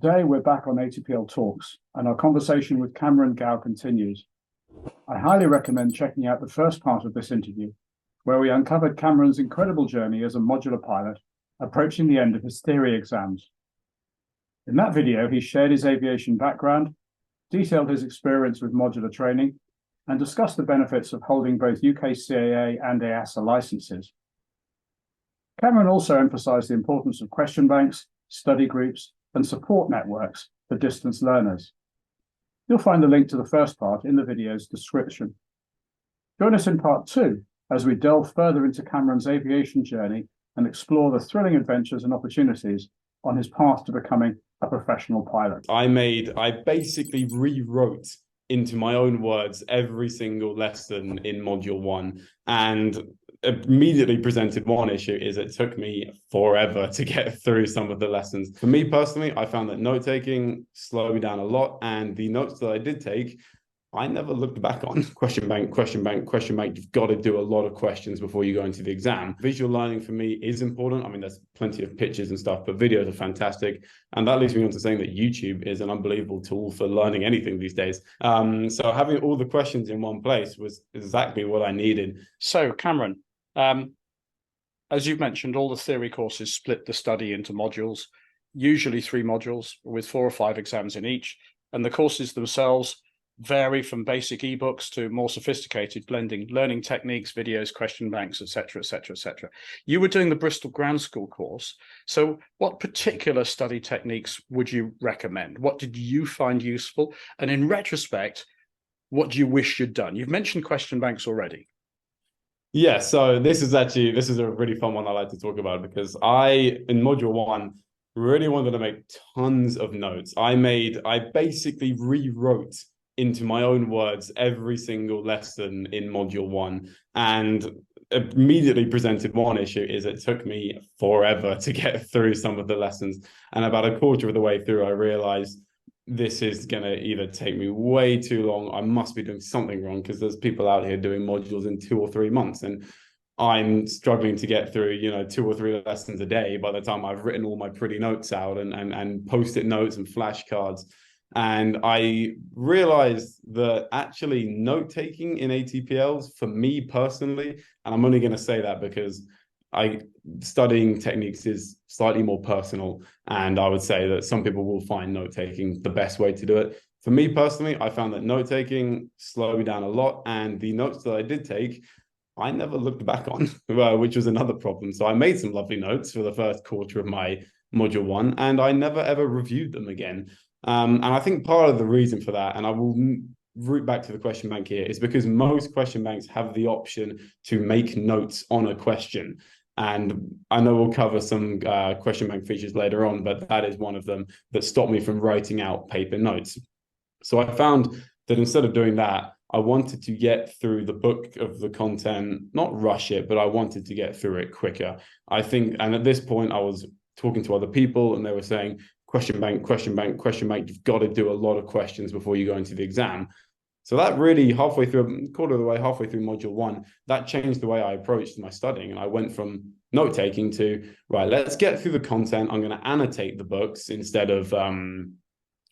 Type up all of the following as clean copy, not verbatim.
Today, we're back on ATPL Talks, and our conversation with Cameron Gow continues. I highly recommend checking out the first part of this interview, where we uncovered Cameron's incredible journey as a modular pilot, approaching the end of his theory exams. In that video, he shared his aviation background, detailed his experience with modular training, and discussed the benefits of holding both UK CAA and EASA licenses. Cameron also emphasized the importance of question banks, study groups, and support networks for distance learners. You'll find the link to the first part in the video's description. Join us in part 2 as we delve further into Cameron's aviation journey and explore the thrilling adventures and opportunities on his path to becoming a professional pilot. I basically rewrote into my own words every single lesson in module 1, and immediately presented one issue is it took me forever to get through some of the lessons. For me personally, I found that note-taking slowed me down a lot, and the notes that I did take, I never looked back on. Question bank, question bank, question bank. You've got to do a lot of questions before you go into the exam. Visual learning for me is important. I mean, there's plenty of pictures and stuff, but videos are fantastic. And that leads me on to saying that YouTube is an unbelievable tool for learning anything these days. So having all the questions in one place was exactly what I needed. So Cameron, as you've mentioned, all the theory courses split the study into modules, usually 3 modules with 4 or 5 exams in each. And the courses themselves vary from basic ebooks to more sophisticated, blending learning techniques, videos, question banks, etc., etc., etc. You were doing the Bristol Ground School course. So what particular study techniques would you recommend? What did you find useful? And in retrospect, what do you wish you'd done? You've mentioned question banks already. Yeah, so this is a really fun one I like to talk about, because in module 1, really wanted to make tons of notes. I basically rewrote into my own words every single lesson in module 1, and immediately presented one issue is it took me forever to get through some of the lessons. And about a quarter of the way through, I realized this is going to either take me way too long. I must be doing something wrong, because there's people out here doing modules in 2 or 3 months, and I'm struggling to get through, 2 or 3 lessons a day by the time I've written all my pretty notes out and post-it notes and flashcards. And I realized that actually note-taking in ATPLs, for me personally, and I'm only going to say that because studying techniques is slightly more personal, and I would say that some people will find note-taking the best way to do it. For me personally, I found that note-taking slowed me down a lot, and the notes that I did take, I never looked back on, which was another problem. So I made some lovely notes for the first quarter of my module 1, and I never ever reviewed them again. And I think part of the reason for that, and I will route back to the question bank here, is because most question banks have the option to make notes on a question. And I know we'll cover some question bank features later on, but that is one of them that stopped me from writing out paper notes. So I found that instead of doing that, I wanted to get through the book of the content, not rush it, but I wanted to get through it quicker. I think, and at this point, I was talking to other people and they were saying, question bank, question bank, question bank, you've got to do a lot of questions before you go into the exam. So that really halfway through module 1, that changed the way I approached my studying. And I went from note-taking to, right, let's get through the content. I'm going to annotate the books instead of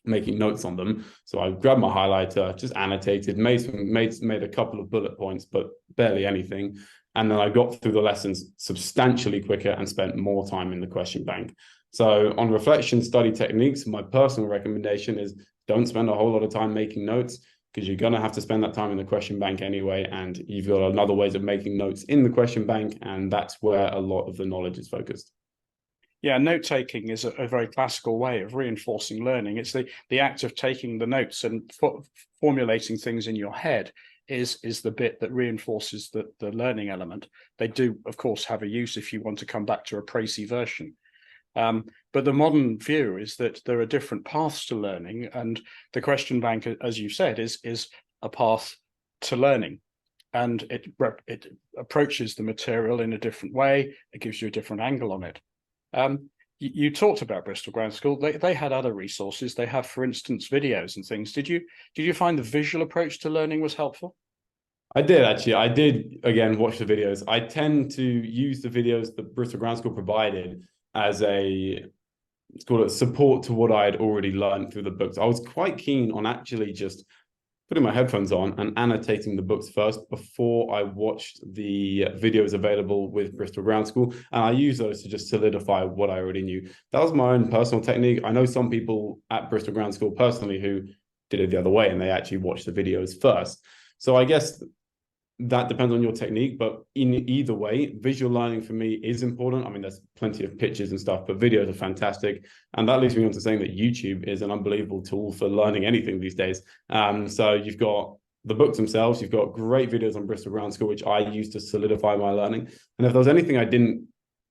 making notes on them. So I grabbed my highlighter, just annotated, made a couple of bullet points, but barely anything. And then I got through the lessons substantially quicker and spent more time in the question bank. So on reflection study techniques, my personal recommendation is don't spend a whole lot of time making notes, because you're going to have to spend that time in the question bank anyway. And you've got another ways of making notes in the question bank. And that's where a lot of the knowledge is focused. Yeah, note-taking is a very classical way of reinforcing learning. It's the act of taking the notes and formulating things in your head is the bit that reinforces the learning element. They do, of course, have a use if you want to come back to a précis version. But the modern view is that there are different paths to learning, and the question bank, as you said, is a path to learning, and it approaches the material in a different way. It gives you a different angle on it. You talked about Bristol Ground School. They had other resources. They have, for instance, videos and things. Did you find the visual approach to learning was helpful? I did, actually. I did, again, watch the videos. I tend to use the videos that Bristol Ground School provided as a let's call it support to what I had already learned through the books. I was quite keen on actually just putting my headphones on and annotating the books first before I watched the videos available with Bristol Ground School. And I use those to just solidify what I already knew. That was my own personal technique. I know some people at Bristol Ground School personally who did it the other way and they actually watched the videos first. So I guess that depends on your technique, but in either way, visual learning for me is important. I mean, there's plenty of pictures and stuff, but videos are fantastic. And that leads me on to saying that YouTube is an unbelievable tool for learning anything these days. So you've got the books themselves, you've got great videos on Bristol Ground School, which I use to solidify my learning. And if there was anything I didn't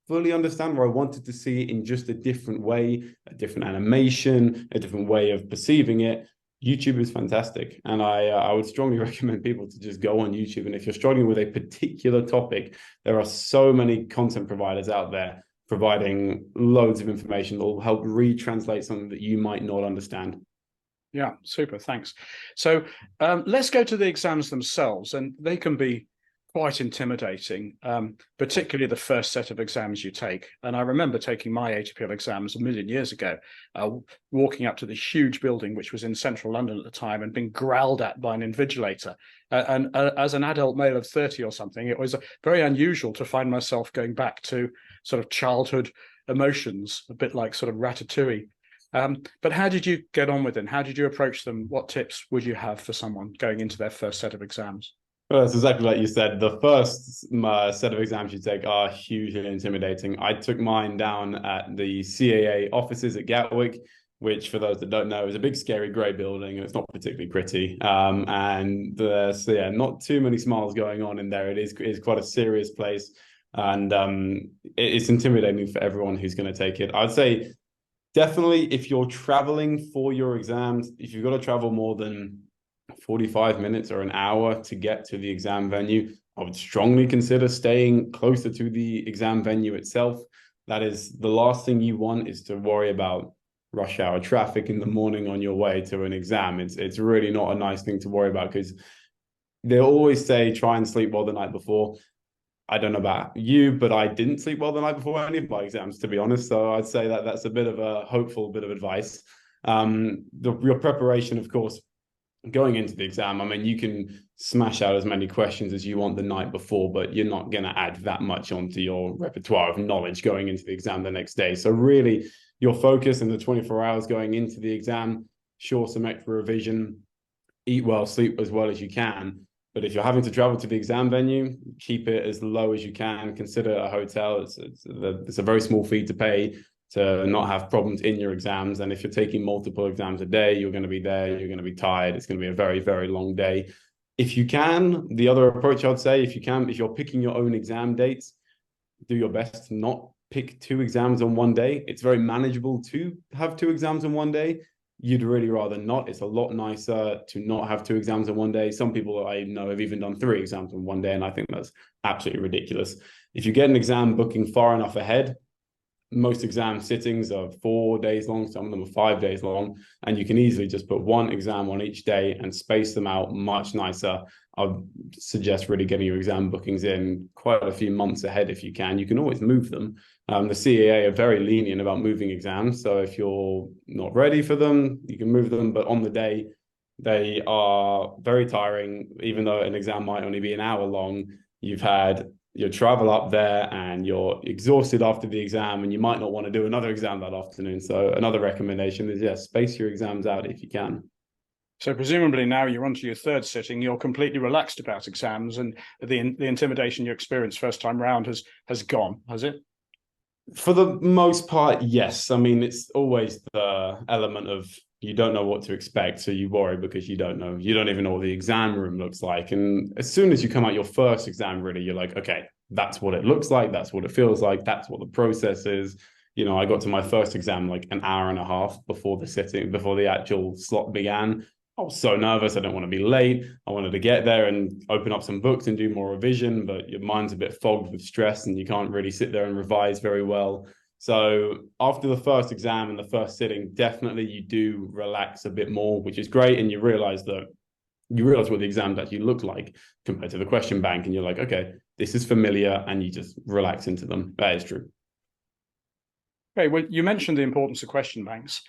fully understand or I wanted to see it in just a different way, a different animation, a different way of perceiving it, YouTube is fantastic. And I would strongly recommend people to just go on YouTube. And if you're struggling with a particular topic, there are so many content providers out there providing loads of information that will help retranslate something that you might not understand. Yeah, super, thanks. So let's go to the exams themselves, and they can be quite intimidating, particularly the first set of exams you take. And I remember taking my ATPL exams a million years ago, walking up to the huge building, which was in central London at the time, and being growled at by an invigilator. And as an adult male of 30 or something, it was very unusual to find myself going back to sort of childhood emotions, a bit like sort of Ratatouille. But how did you get on with it? How did you approach them? What tips would you have for someone going into their first set of exams? Well, that's exactly like you said. The first set of exams you take are hugely intimidating. I took mine down at the CAA offices at Gatwick, which, for those that don't know, is a big, scary grey building, and it's not particularly pretty. And there's not too many smiles going on in there. It is quite a serious place, and it's intimidating for everyone who's going to take it. I'd say definitely if you're traveling for your exams, if you've got to travel more than 45 minutes or an hour to get to the exam venue, I would strongly consider staying closer to the exam venue itself. That is, the last thing you want is to worry about rush hour traffic in the morning on your way to an exam. It's really not a nice thing to worry about, because they always say try and sleep well the night before. I don't know about you, but I didn't sleep well the night before any of my exams, to be honest. So I'd say that that's a bit of a hopeful bit of advice. Your preparation, of course, going into the exam, I mean, you can smash out as many questions as you want the night before, but you're not going to add that much onto your repertoire of knowledge going into the exam the next day. So really, your focus in the 24 hours going into the exam, sure, some extra revision, eat well, sleep as well as you can. But if you're having to travel to the exam venue, keep it as low as you can. Consider a hotel. It's a very small fee to pay to not have problems in your exams. And if you're taking multiple exams a day, you're going to be there, you're going to be tired. It's going to be a very, very long day. If you can, the other approach I'd say, if you're picking your own exam dates, do your best to not pick 2 exams on one day. It's very manageable to have 2 exams in one day. You'd really rather not. It's a lot nicer to not have 2 exams in one day. Some people I know have even done 3 exams in one day, and I think that's absolutely ridiculous. If you get an exam booking far enough ahead, most exam sittings are 4 days long, some of them are 5 days long, and you can easily just put 1 exam on each day and space them out much nicer. I'd suggest really getting your exam bookings in quite a few months ahead if you can. You can always move them. The CAA are very lenient about moving exams, so if you're not ready for them, you can move them, but on the day, they are very tiring. Even though an exam might only be an hour long, you've had your travel up there and you're exhausted after the exam, and you might not want to do another exam that afternoon. So another recommendation is, yes, space your exams out if you can. So presumably now you're onto your 3rd sitting, you're completely relaxed about exams, and the intimidation you experienced first time round has gone, has it? For the most part, yes. I mean, it's always the element of you don't know what to expect, so you worry because you don't know. You don't even know what the exam room looks like. And as soon as you come out your first exam, really, you're like, okay, that's what it looks like. That's what it feels like. That's what the process is. You know, I got to my first exam like an hour and a half before the actual slot began. I was so nervous. I didn't want to be late. I wanted to get there and open up some books and do more revision, but your mind's a bit fogged with stress and you can't really sit there and revise very well. So after the first exam and the first sitting, definitely you do relax a bit more, which is great. And you realize what the exams actually look like compared to the question bank. And you're like, okay, this is familiar, and you just relax into them. That is true. Okay, well, you mentioned the importance of question banks.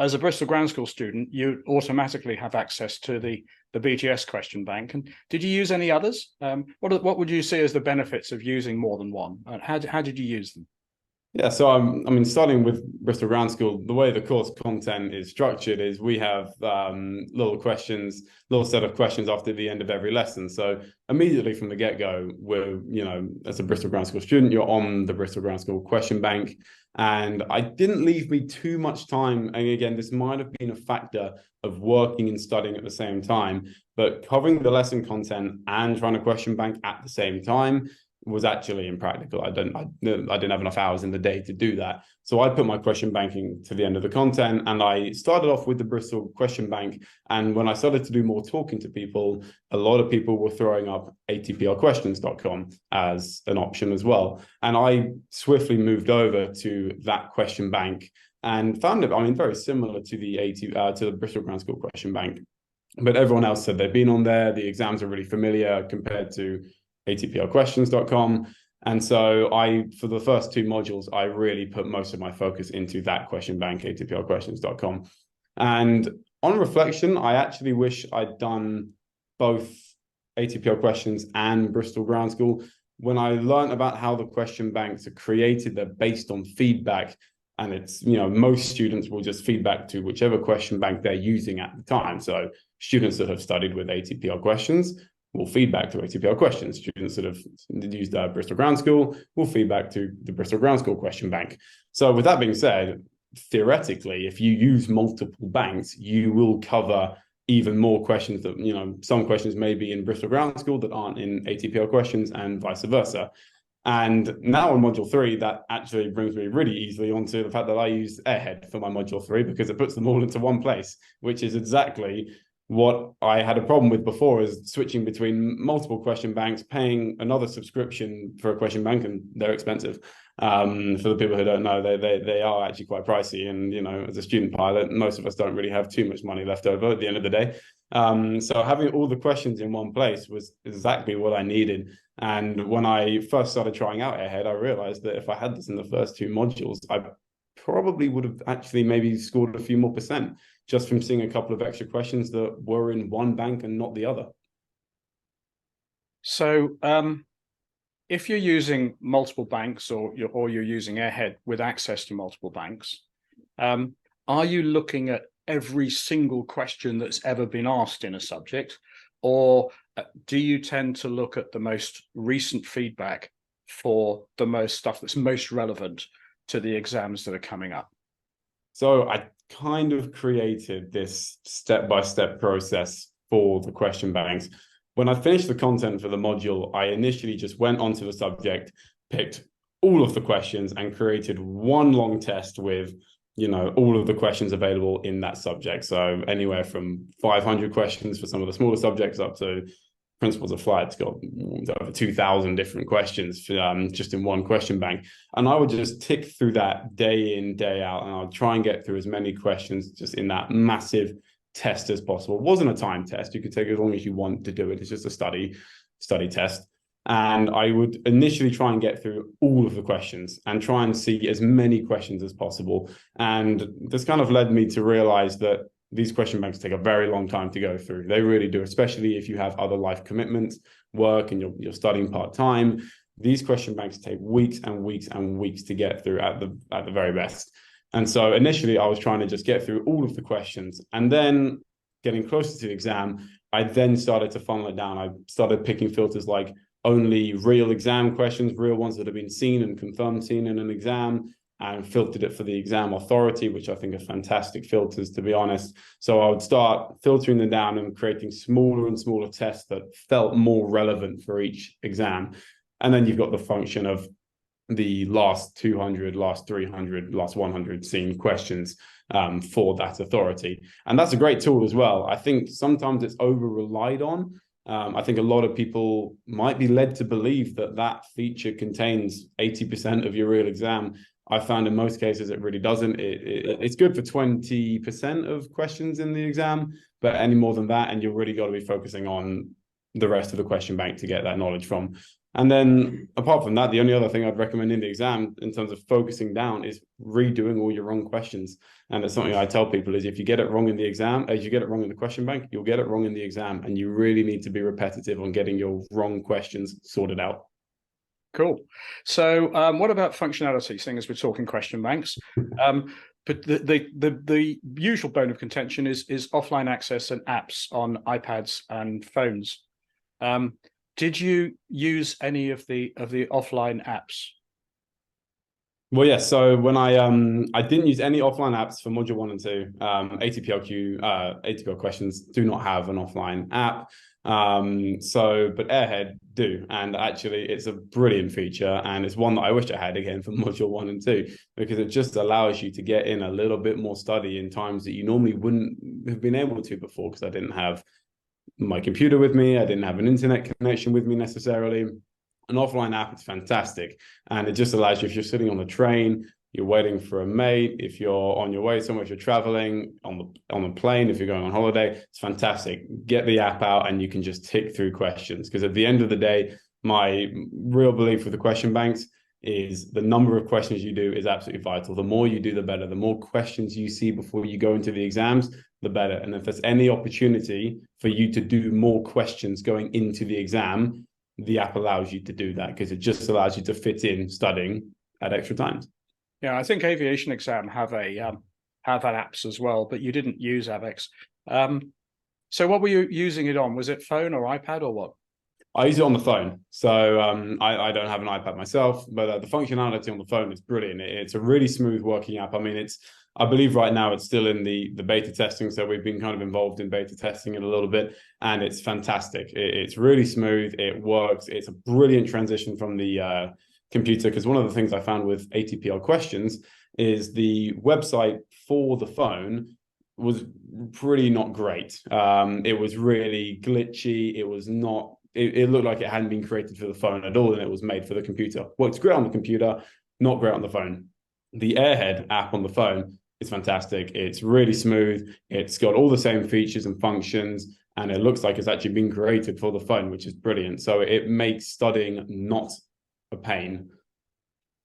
As a Bristol Ground School student, you automatically have access to the BGS question bank. And did you use any others? What would you see as the benefits of using more than one? How did you use them? Yeah, so I mean, starting with Bristol Ground School, the way the course content is structured is we have little set of questions after the end of every lesson. So immediately from the get-go, we're, as a Bristol Ground School student, you're on the Bristol Ground School question bank. And I didn't leave me too much time. And again, this might have been a factor of working and studying at the same time, but covering the lesson content and trying to question bank at the same time was actually impractical. I didn't have enough hours in the day to do that. So I put my question banking to the end of the content, and I started off with the Bristol question bank. And when I started to do more talking to people, a lot of people were throwing up atplquestions.com as an option as well. And I swiftly moved over to that question bank and found it, very similar to the Bristol Ground School question bank. But everyone else said they've been on there. The exams are really familiar compared to ATPLquestions.com. And so for the first two modules, I really put most of my focus into that question bank, ATPLquestions.com. And on reflection, I actually wish I'd done both ATPL questions and Bristol Ground School. When I learned about how the question banks are created, they're based on feedback. And it's, most students will just feedback to whichever question bank they're using at the time. So students that have studied with ATPL questions will feedback to ATPL questions. Students that have used Bristol Ground School will feedback to the Bristol Ground School question bank. So with that being said, theoretically, if you use multiple banks, you will cover even more questions that, some questions may be in Bristol Ground School that aren't in ATPL questions and vice versa. And now on module 3, that actually brings me really easily onto the fact that I use Airhead for my module 3 because it puts them all into one place, which is exactly what I had a problem with before, is switching between multiple question banks, paying another subscription for a question bank, and they're expensive. For the people who don't know, they are actually quite pricey. And, as a student pilot, most of us don't really have too much money left over at the end of the day. So having all the questions in one place was exactly what I needed. And when I first started trying out Airhead, I realized that if I had this in the first two modules, I probably would have actually maybe scored a few more percent just from seeing a couple of extra questions that were in one bank and not the other. So if you're using multiple banks or you're using Airhead with access to multiple banks, are you looking at every single question that's ever been asked in a subject? Or do you tend to look at the most recent feedback for the most stuff that's most relevant to the exams that are coming up? So I kind of created this step-by-step process for the question banks. When I finished the content for the module, I initially just went onto the subject, picked all of the questions, and created one long test with, all of the questions available in that subject. So anywhere from 500 questions for some of the smaller subjects up to Principles of Flight. It's got over 2,000 different questions just in one question bank. And I would just tick through that day in, day out, and I'll try and get through as many questions just in that massive test as possible. It wasn't a time test. You could take as long as you want to do it. It's just a study test. And I would initially try and get through all of the questions and try and see as many questions as possible. And this kind of led me to realize that these question banks take a very long time to go through. They really do, especially if you have other life commitments, work, and you're studying part-time. These question banks take weeks and weeks and weeks to get through at the very best. And so initially I was trying to just get through all of the questions, and then getting closer to the exam, I then started to funnel it down. I started picking filters like only real exam questions, real ones that have been seen and confirmed seen in an exam, and filtered it for the exam authority, which I think are fantastic filters, to be honest. So I would start filtering them down and creating smaller and smaller tests that felt more relevant for each exam. And then you've got the function of the last 200, last 300, last 100 seen questions for that authority. And that's a great tool as well. I think sometimes it's over-relied on. I think a lot of people might be led to believe that feature contains 80% of your real exam. I found in most cases it really doesn't. It's good for 20% of questions in the exam, but any more than that, and you've really got to be focusing on the rest of the question bank to get that knowledge from. And then apart from that, the only other thing I'd recommend in the exam in terms of focusing down is redoing all your wrong questions. And it's something I tell people is if you get it wrong in the exam, as you get it wrong in the question bank, you'll get it wrong in the exam. And you really need to be repetitive on getting your wrong questions sorted out. Cool. So what about functionality, seeing as we're talking question banks? But the usual bone of contention is offline access and apps on iPads and phones. Did you use any of the offline apps? Well, yes. So when I didn't use any offline apps for module 1 and 2. ATPL questions do not have an offline app. But Airhead do, and actually it's a brilliant feature, and it's one that I wish I had again for module 1 and 2, because it just allows you to get in a little bit more study in times that you normally wouldn't have been able to before, because I didn't have my computer with me, I didn't have an internet connection with me necessarily. An offline app, it's fantastic, and it just allows you, if you're sitting on the train, you're waiting for a mate, if you're on your way somewhere, if you're traveling on the plane, if you're going on holiday, it's fantastic. Get the app out and you can just tick through questions, because at the end of the day, my real belief with the question banks is the number of questions you do is absolutely vital. The more you do, the better. The more questions you see before you go into the exams, the better. And if there's any opportunity for you to do more questions going into the exam, the app allows you to do that, because it just allows you to fit in studying at extra times. Yeah, I think aviation exam have apps as well, but you didn't use Avex. So what were you using it on? Was it phone or iPad or what? I use it on the phone. So I don't have an iPad myself, but the functionality on the phone is brilliant. It's a really smooth working app. I mean, I believe right now it's still in the beta testing. So we've been kind of involved in beta testing it a little bit, and it's fantastic. It's really smooth. It works. It's a brilliant transition from the computer, because one of the things I found with ATPL questions is the website for the phone was pretty not great. It was really glitchy. It was not, it looked like it hadn't been created for the phone at all, and it was made for the computer. Works great on the computer, not great on the phone. The Airhead app on the phone is fantastic. It's really smooth. It's got all the same features and functions, and it looks like it's actually been created for the phone, which is brilliant. So it makes studying not a pain.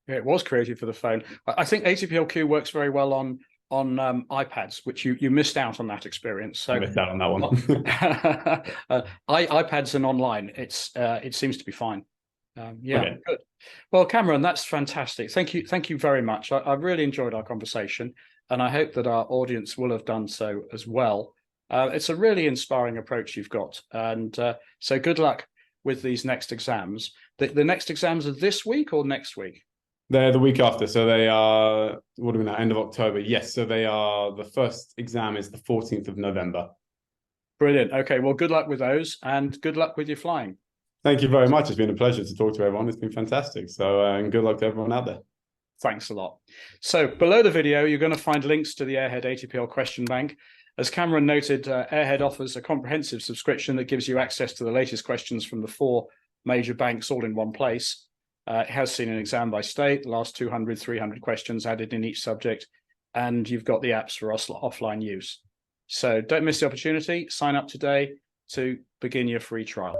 Yeah, it was created for the phone. I think ATPLQ works very well on iPads, which you missed out on that experience. So I missed out on that one. iPads and online, it seems to be fine. Yeah, okay. Good. Well, Cameron, that's fantastic. Thank you very much. I really enjoyed our conversation, and I hope that our audience will have done so as well. It's a really inspiring approach you've got, and so good luck with these next exams. The next exams are this week or next week? They're the week after, so they are, what are we now, end of October? Yes, so they are, the first exam is the 14th of November. Brilliant. Okay, well, good luck with those, and good luck with your flying. Thank you very much. It's been a pleasure to talk to everyone. It's been fantastic. So, and good luck to everyone out there. Thanks a lot. So below the video, you're going to find links to the Airhead ATPL question bank. As Cameron noted, Airhead offers a comprehensive subscription that gives you access to the latest questions from the 4 major banks all in one place. It has seen an exam by state, the last 200, 300 questions added in each subject, and you've got the apps for offline use. So don't miss the opportunity. Sign up today to begin your free trial.